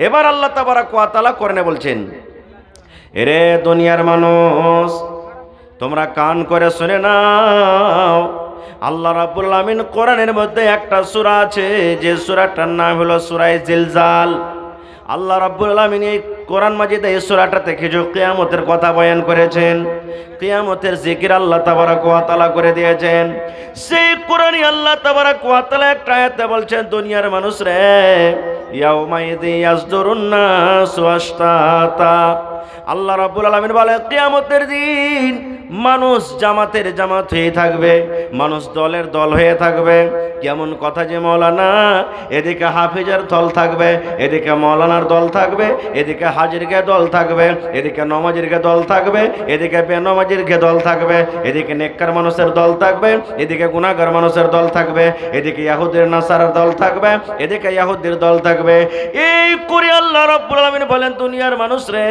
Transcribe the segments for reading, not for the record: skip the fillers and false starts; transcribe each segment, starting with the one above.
এবার আল্লাহ তাবারক ওয়া তাআলা কোরআনে বলছেন, এরে দুনিয়ার মানুষ তোমরা কান করে শুনে নাও, আল্লাহ রাব্বুল আমিন কোরআনের মধ্যে একটা সূরা আছে যে সূরাটার নাম হলো সূরা জিলজাল। আল্লাহ রাব্বুল আলামিন এই কোরআন মাজিদে এই সূরাটাতে কিছু কিয়ামতের কথা বয়ান করেছেন, কিয়ামতের জিকির আল্লাহ তাবারক ওয়া তাআলা করে দিয়েছেন। সেই কোরআনই আল্লাহ তাবারক ওয়া তাআলা একটা আয়াতে বলছেন, দুনিয়ার মানুষ রে ইয়াউমাইযি ইয়াসদুরুন নাসু আশতাতা। আল্লাহ রাব্বুল আলামিন বলে কিয়ামতের দিন মানুষ জামাতের জামাত হয়ে থাকবে, মানুষ দলের দল হয়ে থাকবে। কেমন কথা যে মৌলানা, এদিকে হাফিজের দল থাকবে, এদিকে মৌলানার দল থাকবে, এদিকে হাজিরকে দল থাকবে, এদিকে নমাজিরকে দল থাকবে, এদিকে বেনমাজিরকে দল থাকবে, এদিকে নেককার মানুষের দল থাকবে, এদিকে গুনাহগার মানুষের দল থাকবে, এদিকে ইহুদির নাসারার দল থাকবে, এদিকে ইহুদির দল থাকবে। এই করে আল্লাহ রাব্বুল আলামিন বলেন, দুনিয়ার মানুষ রে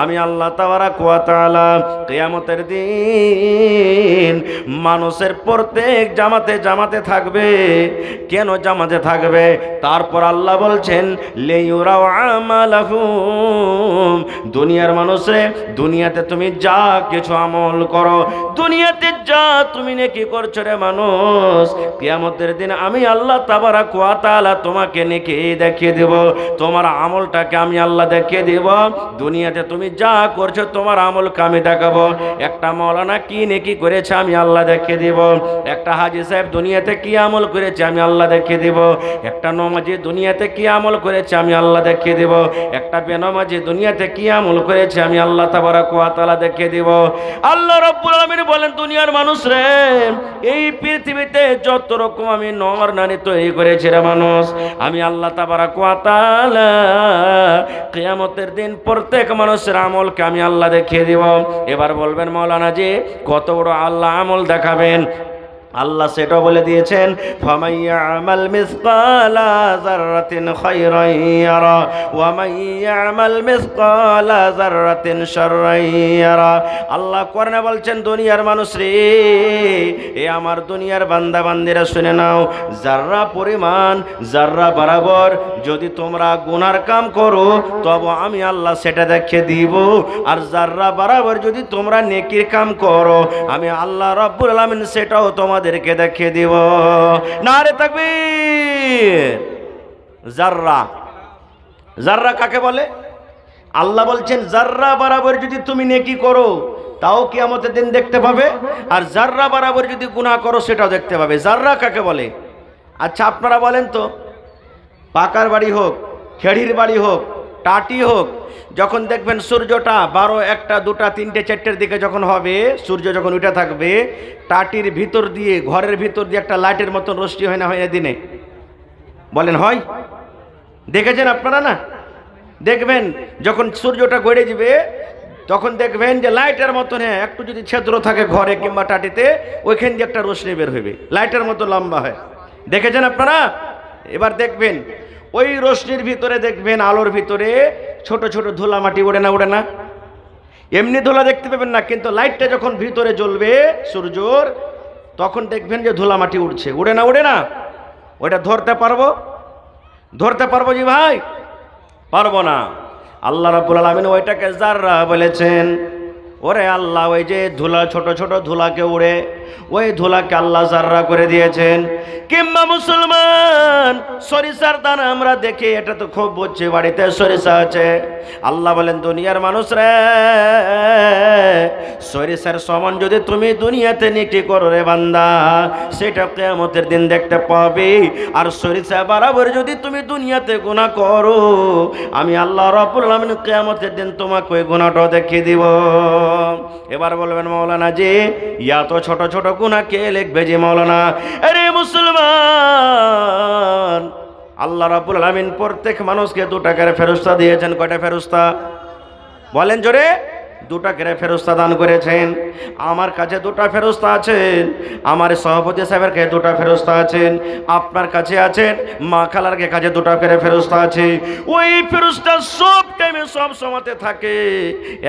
আমি আল্লাহ তাবারক ওয়া তাআলা কিয়ামতের দিন মানুষের প্রত্যেক জামাতে জামাতে থাকবে। কেন জামাতে থাকবে? তারপর আল্লাহ বলছেন লিইউরাউ আমালাহুম, দুনিয়ার মানুষে দুনিয়াতে তুমি যা কিছু আমল করো, দুনিয়াতে যা তুমি নেকি করছো রে মানুষ, কিয়ামতের দিন আমি আল্লাহ তাবারক ওয়া তাআলা তোমাকে নেকি দেখিয়ে দেব, তোমার আমলটাকে আমি আল্লাহ দেখিয়ে দেব। দুনিয়াতে তুমি যা করছো তোমার আমলকে আমি দেখাবো। একটা মৌলানা কি নেকি করেছে আমি আল্লাহ দেখিয়ে দেব, একটা হাজী সাহেব দুনিয়াতে কি আমল করেছে আমি আল্লাহ দেখিয়ে দেব, একটা নমাজি দুনিয়াতে কি আমল করেছে আমি আল্লাহ দেখিয়ে দেব, একটা বেনমাজি দুনিয়াতে কি আমল করেছে আমি আল্লাহ তাবারক ওয়া তাআলা দেখিয়ে দেব। আল্লাহ রাব্বুল আলামিন বলেন, দুনিয়ার মানুষ রে এই পৃথিবীতে যত রকম আমি নর নারী তৈরি করেছি রে মানুষ, আমি আল্লাহ তাবারক ওয়া তাআলা কিয়ামতের দিন প্রত্যেক মানুষের আমলকে আমি আল্লাহ দেখিয়ে দেব। এবার বলবেন মৌলানা জি কত বড় আল্লাহ আমল দেখাবেন? আল্লাহ সেটা বলে দিয়েছেন, ফামাইয়ামাল মিসকালা যাররাতিন খায়রান ইয়ারা ওয়া মাইয়ামাল মিসকালা যাররাতিন শাররান ইয়ারা। আল্লাহ কোরআনে বলছেন, দুনিয়ার মানুষ রে এ আমার দুনিয়ার বান্দা বান্দিরা শুনে নাও, যাররা পরিমাণ যাররা বরাবর যদি তোমরা গুনার কাম করো তবে আমি আল্লাহ সেটা দেখিয়ে দিব, আর যাররা বরাবর যদি তোমরা নেকির কাম করো আমি আল্লাহ রাব্বুল আলামিন সেটাও তোমাদেরকে দেখিয়ে দিব। নারে তাকবীর। যাররা, যাররা কাকে বলে? আল্লাহ বলছেন যাররা বরাবর যদি তুমি নেকি করো তাও কিয়ামতের দিন দেখতে পাবে, আর যাররা বরাবর যদি গুনাহ করো সেটাও দেখতে পাবে। যাররা কাকে বলে? আচ্ছা আপনারা বলেন তো, পাকার বাড়ি হোক, খেড়ির বাড়ি হোক, টাটি হোক, যখন দেখবেন সূর্যটা 12, 1, 2, 3, 4টের দিকে যখন হবে, সূর্য যখন উঠে থাকবে, টাটির ভিতর দিয়ে ঘরের ভিতর দিয়ে একটা লাইটের মতন রশ্মি হয় না হয় না দিনে? বলেন হয়? দেখেছেন আপনারা না? দেখবেন যখন সূর্যটা গড়ে যাবে তখন দেখবেন যে লাইটের মতন, হ্যাঁ একটু যদি ছিদ্র থাকে ঘরে কিংবা টাটিতে, ওইখান দিয়ে একটা রশ্মি বের হবে, লাইটের মতো লম্বা হয়। দেখেছেন আপনারা? এবার দেখবেন ওই রশ্মির ভিতরে দেখবেন আলোর ভিতরে ছোট ছোট ধুলা মাটি ওড়ে না? ওড়ে না? এমনি ধুলা দেখতে পাবেন না, কিন্তু লাইটটা যখন ভিতরে জ্বলবে সূর্যর তখন দেখবেন যে ধুলা মাটি উড়ছে। উড়ে না? ওড়ে না? ওইটা ধরতে পারবো? ধরতে পারবো জি ভাই? পারবো না। আল্লাহ রাব্বুল আলামিন ওইটাকে যাররা বলেছেন। ওরে আল্লাহ ওই যে ধুলা, ছোট ছোট ধুলাকে উড়ে, ওই ধুলাকে আল্লাহ যাররা করে দিয়েছেন। কিংবা মুসলমান সরিষার দানা আমরা দেখি, এটা তো খুব বুঝছি বাড়িতে সরিষা আছে। আল্লাহ বলেন দুনিয়ার মানুষ রে সরিষার সমান যদি তুমি দুনিয়াতে নেকি করো রে বান্দা, সেটা কিয়ামতের দিন দেখতে পাবে। আর সরিষা বরাবর যদি তুমি দুনিয়াতে গুনাহ করো আমি আল্লাহ রাব্বুল আলামিন কিয়ামতের দিন তোমাকে ওই গুনাহটা দেখিয়ে দিব। এবার বলবেন মৌলানা জি এত ছোট ছোট গুনাহ কে লিখবে যে মৌলানা? আরে মুসলমান, আল্লাহ রাব্বুল আলামিন প্রত্যেক মানুষকে 2 টাকার ফেরেশতা দিয়েছেন। কয়টা ফেরেশতা? বলেন জোরে। দুটা করে ফেরেশতা দান করেছেন। আমার কাছে দুটা ফেরেশতা আছেন, আমার সভাপতি সাহেবের কাছে দুটা ফেরেশতা আছেন, আপনার কাছে আছেন, মা খালার কাছে দুটা করে ফেরেশতা আছে। ওই ফেরেশতা সব টাইমে সব সময়তে থাকে।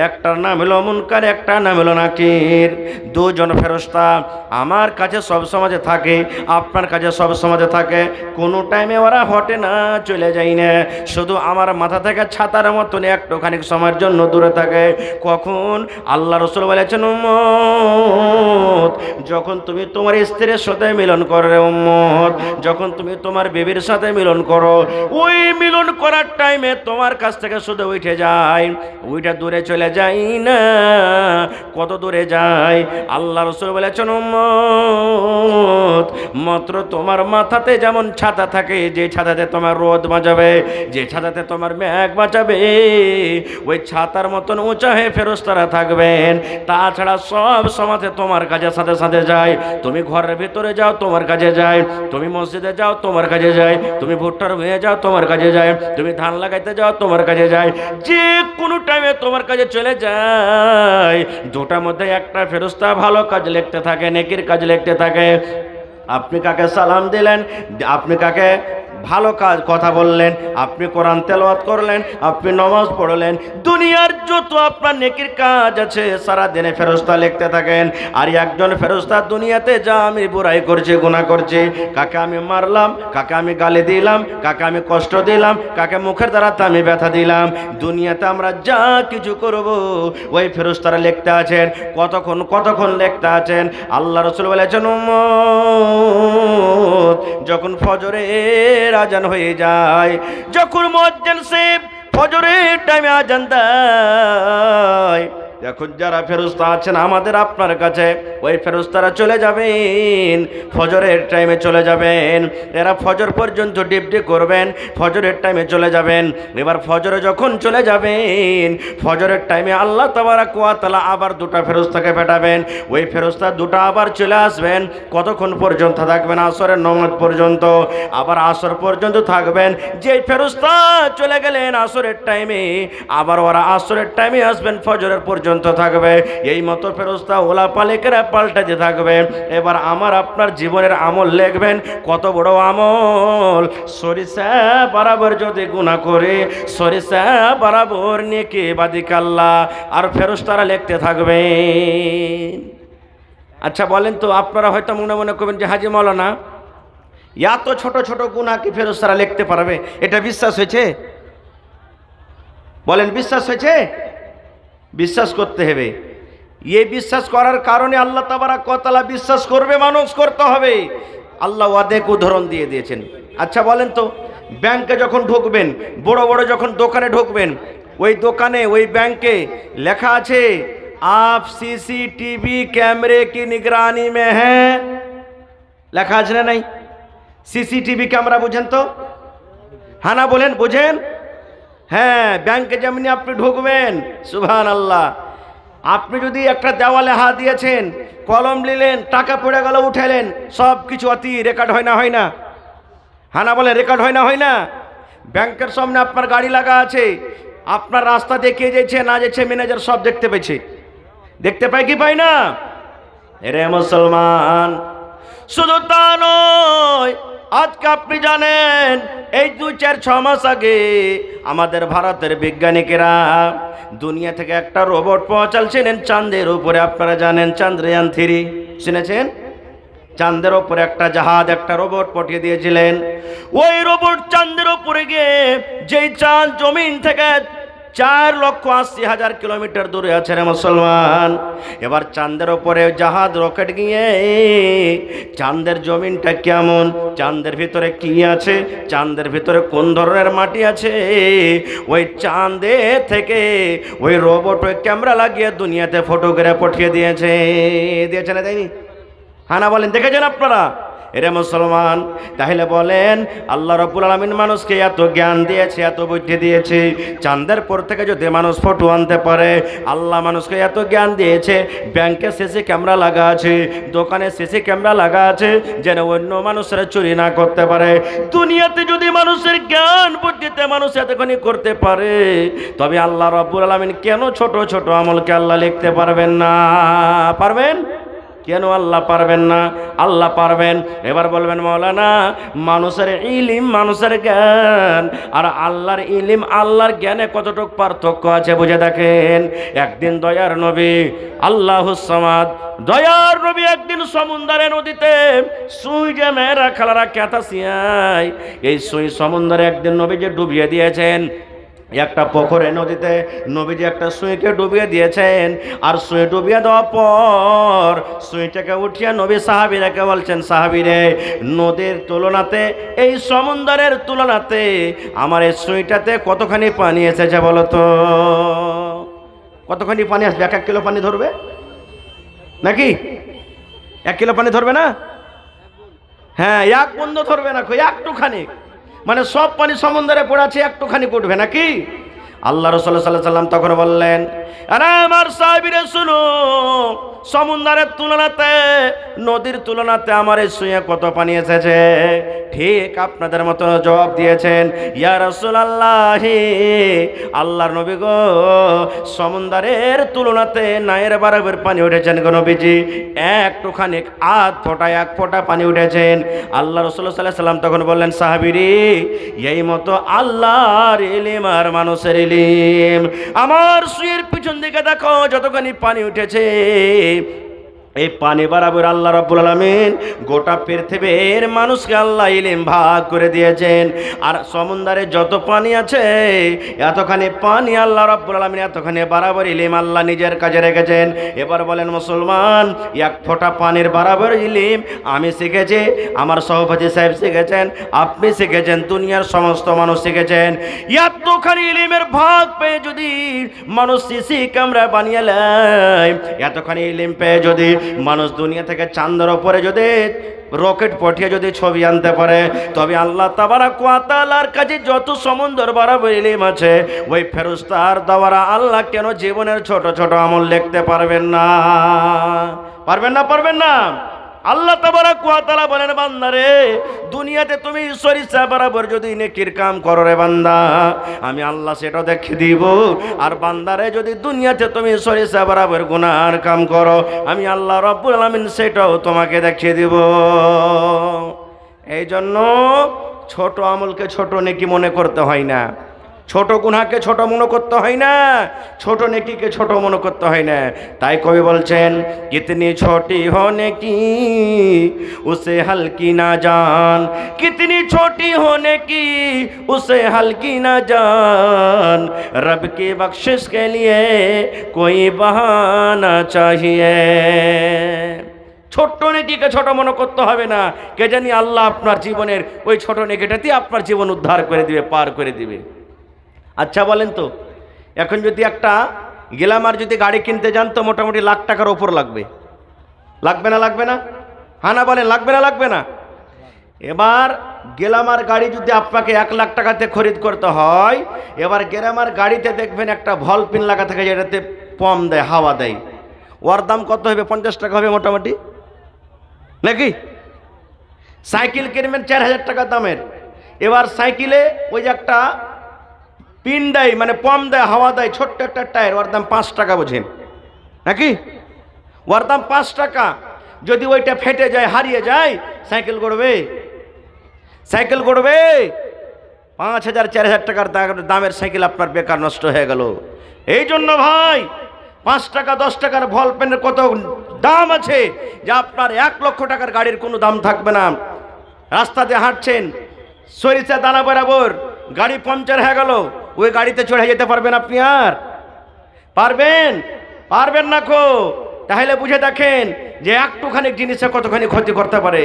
একটার নাম হলো মুনকার, একটার নাম হলো নাকির। দুজন ফেরেশতা আমার কাছে সব সময়তে থাকে, আপনার কাছে সব সময়তে থাকে। কোনো টাইমে ওরা হটে না, চলে যায় না, শুধু আমার মাথা থেকে ছাতার মতন একটুখানি সময়ের জন্য দূরে থাকে। কখন? আল্লাহ রাসূল বলেছেন, উম্মত যখন তুমি তোমার স্ত্রীর সাথে মিলন করো রে উম্মত, যখন তুমি তোমার বিবির সাথে মিলন করো, ওই মিলন করার টাইমে তোমার কাছ থেকে শুধু উঠে যায়, ওইটা দূরে চলে যায় না। কত দূরে যায়? আল্লাহ রাসূল বলেছেন, উম্মত মাত্র তোমার মাথাতে যেমন ছাতা থাকে, যে ছাতাতে তোমার রোদ বাঁচাবে, যে ছাতাতে তোমার মেঘ বাঁচাবে, ওই ছাতার মতন উঁচা হয়ে ফেরেশতারা থাকবেন। তাছাড়া সব সমাজে তোমার কাছে সাথে সাথে যায়। তুমি ঘরের ভিতরে যাও, তোমার কাছে যায়। তুমি মসজিদে যাও, তোমার কাছে যায়। তুমি ভুট্টার হয়ে যাও, তোমার কাছে যায়। তুমি ধান লাগাইতে যাও, তোমার কাছে যায়। যে কোনো টাইমে তোমার কাছে চলে যায়। দুটার মধ্যে একটা ফেরেশতা ভালো কাজ লিখতে থাকে, নেকির কাজ লিখতে থাকে। আপনি কাকে সালাম দিলেন, আপনি কাকে ভালো কাজ কথা বললেন, আপনি কোরআন তেলাওয়াত করলেন, আপনি নামাজ পড়লেন, দুনিয়ার যত আপনার নেকির কাজ আছে সারা দিনে ফেরেশতা লিখতে থাকেন। আর একজন ফেরেশতা দুনিয়াতে যা আমি বুরাই করছি, গুনাহ করছি, কাকে আমি মারলাম, কাকে আমি গালি দিলাম, কাকে আমি কষ্ট দিলাম, কাকে মুখের দ্বারাতে আমি ব্যথা দিলাম, দুনিয়াতে আমরা যা কিছু করব ওই ফেরেশতারা লিখতে আছেন। কতক্ষণ কতক্ষণ লিখতে আছেন? আল্লাহ রাসূল বলেছেন, উম্মত যখন ফজরের আজান হয়ে যায়, যখন মুয়াজ্জিন সাহেব ফজরের টাইমে আজান দেয়, এখন যারা ফেরেশতা আছেন আমাদের আপনার কাছে, ওই ফেরেশতারা চলে যাবেন, ফজরের টাইমে চলে যাবেন। এরা ফজর পর্যন্ত ডিউটি করবেন, ফজরের টাইমে চলে যাবেন। এবার ফজরে যখন চলে যাবেন, ফজরের টাইমে আল্লাহ তাবারক ওয়া তাআলা আবার দুটা ফেরেশতাকে পাঠাবেন। ওই ফেরেশতা দুটা আবার চলে আসবেন। কতক্ষণ পর্যন্ত থাকবেন? আসরের নামাজ পর্যন্ত। আবার আসর পর্যন্ত থাকবেন। যে ফেরেশতা চলে গেলেন আসরের টাইমে, আবার ওরা আসরের টাইমে আসবেন, ফজরের পর্যন্ত থাকবে। এই মতো ফেরেশতা ওলা পালেকেরা পাল্টাতে থাকবে। এবার আমার আপনার জীবনের আমল লিখবেন। কত বড় আমল! সরিষা বরাবর যদি গুনাহ করে, সরিষা বরাবর নেকি বাদিক আল্লাহ আর ফেরেশতারা লিখতে থাকবেন। আচ্ছা বলেন তো, আপনারা হয়তো মনে মনে করবেন যে হাজী মাওলানা এত ছোট ছোট গুনাহ কি ফেরেশতারা লিখতে পারবে? এটা বিশ্বাস হয়েছে? বলেন বিশ্বাস হয়েছে? বিশ্বাস করতে হবে। এই বিশ্বাস করার কারণে আল্লাহ তাবারক ওয়া তাআলা বিশ্বাস করবে, মানুষ করতে হবে। আল্লাহ ওয়াদেক উদাহরণ দিয়ে দিয়েছেন। আচ্ছা বলেন তো, ব্যাংকে যখন ঢুকবেন, বড় বড় যখন দোকানে ঢুকবেন, ওই দোকানে ওই ব্যাংকে লেখা আছে আপ সিসিটিভি ক্যামেরে কি নিগরানি মে হ্যাঁ, লেখা আছে না নাই? সিসিটিভি ক্যামেরা বুঝেন তো? হ্যাঁ না বলেন, বুঝেন? হ্যাঁ, ব্যাংকে যেমনি আপনি ঢুকবেন, সুবহানাল্লাহ, আপনি যদি একটা দেওয়ালে হাত দিয়েছেন, কলম নিলেন, টাকা পড়ে গেল, উঠালেন, সব কিছু অতি রেকর্ড হয় না, হয় না? হ্যাঁ না বলেন, রেকর্ড হয় না, হয় না? ব্যাংকের সামনে আপনার গাড়ি লাগা আছে, আপনার রাস্তা দেখিয়ে যাচ্ছে না যাচ্ছে, ম্যানেজার সব দেখতে পেয়েছে। দেখতে পাই কি পাই না? এরে মুসলমান, শুধু তা নয়, আজকে আপনি জানেন এই 2-4-6 মাস আগে আমাদের ভারতের বিজ্ঞানীরা দুনিয়া থেকে একটা রোবট পৌঁছালছিলেন চাঁদের উপরে। আপনারা জানেন চন্দ্রয়ান 3 শুনেছেন? চাঁদের উপরে একটা জাহাজ, একটা রোবট পাঠিয়ে দিয়েছিলেন। ওই রোবট চাঁদের উপরে গিয়ে যেই চাঁদ জমিন থেকে 4,80,000 কিলোমিটার দূরে আছে রে মুসলমান। এবার চাঁদের উপরে জাহাজ রকেট গিয়ে চাঁদের জমিনটা কেমন, চাঁদের ভিতরে কি আছে, চাঁদের ভিতরে কোন ধরনের মাটি আছে, ওই চাঁদে থেকে ওই রোবট ওই ক্যামেরা লাগিয়ে দুনিয়াতে ফটোগ্রাফ পাঠিয়ে দিয়েছে। দিয়েছে না দেয়নি? হ্যাঁ না বলেন, দেখেছেন আপনারা? এরে মুসলমান, তাহলে বলেন আল্লাহ রাব্বুল আলামিন মানুষকে এত জ্ঞান দিয়েছে, এত বুদ্ধি দিয়েছে, চাঁদের পর থেকে যদি মানুষ ফটো আনতে পারে, আল্লাহ মানুষকে এত জ্ঞান দিয়েছে, ব্যাংকে সিসি ক্যামেরা লাগা আছে, দোকানে সিসি ক্যামেরা লাগা আছে, যেন অন্য মানুষেরা চুরি না করতে পারে। দুনিয়াতে যদি মানুষের জ্ঞান বুদ্ধিতে মানুষ এতখানি করতে পারে, তবে আল্লাহ রাব্বুল আলামিন কেন ছোট ছোট আমলকে আল্লাহ লিখতে পারবেন না? পারবেন? কেন আল্লাহ পারবেন না? আল্লাহ পারবেন। এবার বলবেন মাওলানা, মানুষের ইলিম, মানুষের জ্ঞান আর আল্লাহর ইলিম, আল্লাহর জ্ঞানে কতটুকু পার্থক্য আছে বুঝে দেখেন। একদিন দয়ার নবী আল্লাহুস সামাদ, দয়ার নবী একদিন সমুদ্রে নদীতে সুই যে মেয়েরা খালারা ক্যাতাসিয়ায়, এই সুই সমুদ্রে একদিন নবীকে ডুবিয়ে দিয়েছেন। একটা পুকুরে নদীতে নবীজি একটা সুইকে ডুবিয়ে দিয়েছেন, আর সুই ডুবিয়ে দেওয়ার পর সুইটাকে উঠিয়ে নবী সাহাবীরাকে বলছেন, সাহাবীরে, নদীর তুলনাতে, এই সমুদ্রের তুলনাতে আমার এই সুইটাতে কতখানি পানি এসেছে বলো তো? কতখানি পানি আসবে? 1 কিলো পানি ধরবে নাকি? 1 কিলো পানি ধরবে না? হ্যাঁ, এক বন্ধ ধরবে না, একটুখানি, মানে সব পানি সমুদ্রে পড়াছে, একটুখানি পড়বে নাকি? আল্লাহ রাসূল সাল্লাল্লাহু আলাইহি ওয়াসাল্লাম তখন বললেন, আরে আমার সাহাবীরা শুনো, সমুদ্রের তুলনাতে, নদীর তুলনাতে আমার এই সুয়ে কত পানি এসেছে? ঠিক আপনাদের মতো জবাব দিয়েছেন, ইয়া রাসূলুল্লাহ, আল্লাহর নবী গো, সমুদ্রের তুলনাতে নায়ের বরাবর পানি উঠেছেন গো নবীজি, একটুখানি আধ ফোঁটা, 1 ফোঁটা পানি উঠেছেন। আল্লাহ রাসূল সাল্লাল্লাহু আলাইহি ওয়াসাল্লাম তখন বললেন, সাহাবীরে, এই মতো আল্লাহর ইলম আর মানুষের ইলম। আমার সুয়ের পিছন দিকে দেখো যতখানি পানি উঠেছে, এই পানি বরাবর আল্লাহ রাব্বুল আলামিন গোটা পৃথিবীর মানুষকে আল্লাহ ইলম ভাগ করে দিয়েছেন। আর সমুদ্রে যত পানি আছে, এতখানি পানি আল্লাহ রাব্বুল আলামিন এতখানি বরাবর ইলম আল্লাহ নিজের কাছে রেখেছেন। এবার বলেন মুসলমান, 1 ফোঁটা পানির বরাবর ইলম আমি শিখেছি, আমার সভাপতি সাহেব শিখেছেন, আপনি শিখেছেন, দুনিয়ার সমস্ত মানুষ শিখেছেন। এতখানি ইলমের ভাগ পেয়ে যদি মানুষ সিসি ক্যামেরা বানিয়ে নেয়, এতখানি ইলম পেয়ে যদি মানুষ দুনিয়া থেকে চাঁদের উপরে যদি রকেট পাঠিয়ে যদি ছবি আনতে পারে, তবে আল্লাহ তাবারাক ওয়া তাআলার কাছে যত সমুদ্র বরাবর ইলম আছে, ওই ফেরেশতার দ্বারা আল্লাহ কেন জীবনের ছোট ছোট আমল লিখতে পারবেন না? পারবেন না? পারবেন না? আল্লাহ তাবারাক ওয়া তাআলা বলেন, বান্দারে, দুনিয়াতে তুমি সরিষা বরাবর যদি নেকির কাম করো রে বান্দা, আমি আল্লাহ সেটা দেখে দিব। আর বান্দারে, যদি দুনিয়াতে তুমি সরিষা বরাবর গুনার কাম করো, আমি আল্লাহ রাব্বুল আলামিন সেটাও তোমাকে দেখিয়ে দিব। এই জন্য ছোট আমলকে ছোট নেকি মনে করতে হয় না, ছোট গুনাহকে ছোট মনে করতে হয় না, ছোট নেকিকে ছোট মনে করতে হয় না। তাই কবি বলছেন, কিতনি ছোটি হো নেকি উসে হালকি না জান, কিতনি ছোটি হো নেকি উসে হালকি না জান, রব की बख्शिश के लिए कोई बहाना चाहिए। ছোট্ট নেকিকে ছোট মনে করতে হবে না, কে জানি আল্লাহ আপনার জীবনের ওই ছোট নেকিটাতে আপনার জীবন উদ্ধার করে দিবে, পার করে দিবে। আচ্ছা বলেন তো, এখন যদি একটা গ্ল্যামার যদি গাড়ি কিনতে যান, তো মোটামুটি লাখ টাকার ওপর লাগবে, লাগবে না? লাগবে না? হ্যাঁ না বলেন, লাগবে না? লাগবে না? এবার গ্ল্যামার গাড়ি যদি আপনাকে 1 লাখ টাকাতে খরিদ করতে হয়, এবার গ্ল্যামার গাড়িতে দেখবেন একটা ভল পিন লাগা থাকে, যেটাতে পাম্প দেয়, হাওয়া দেয়, ওর দাম কত হবে? 50 টাকা হবে মোটামুটি নাকি? সাইকেল কিনবেন 4000 টাকা দামের, এবার সাইকেলে ওই যে একটা পিন দেয়, মানে পাম্প দেয়, হাওয়া দেয়, ছোট্ট একটা টায়ার, ওর দাম 5 টাকা, বোঝেন নাকি? ওর দাম 5 টাকা। যদি ওইটা ফেটে যায়, হারিয়ে যায়, সাইকেল গড়বে? সাইকেল গড়বে? 5000 4000 টাকার দামের সাইকেল আপনার বেকার নষ্ট হয়ে গেল। এই জন্য ভাই, 5 টাকা 10 টাকার ভল পেনের কত দাম আছে, যে আপনার 1 লক্ষ টাকার গাড়ির কোনো দাম থাকবে না। রাস্তাতে হাঁটছেন, সরিষা দানা বরাবর গাড়ি পাংচার হয়ে গেল, ওই গাড়িতে চড়ে যেতে পারবেন আপনি? আর পারবেন? পারবেন না। তাহলে বুঝে দেখেন যে একটুখানি জিনিসে কতখানি ক্ষতি করতে পারে।